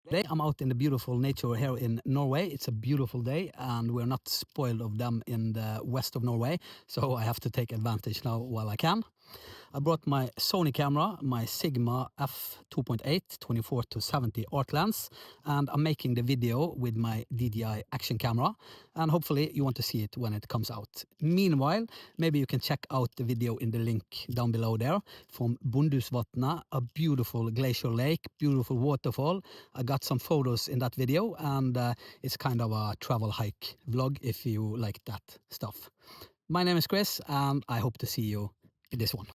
Today I'm out in the beautiful nature here in Norway. It's a beautiful day and we're not spoiled of them in the west of Norway, so I have to take advantage now while I can. I brought my Sony camera, my Sigma f2.8 24-70 art lens, and I'm making the video with my DJI action camera, and hopefully you want to see it when it comes out. Meanwhile, maybe you can check out the video in the link down below there from Bundhusvatnet, a beautiful glacial lake, beautiful waterfall. I got some photos in that video, and it's kind of a travel hike vlog if you like that stuff. My name is Chris, and I hope to see you in this one.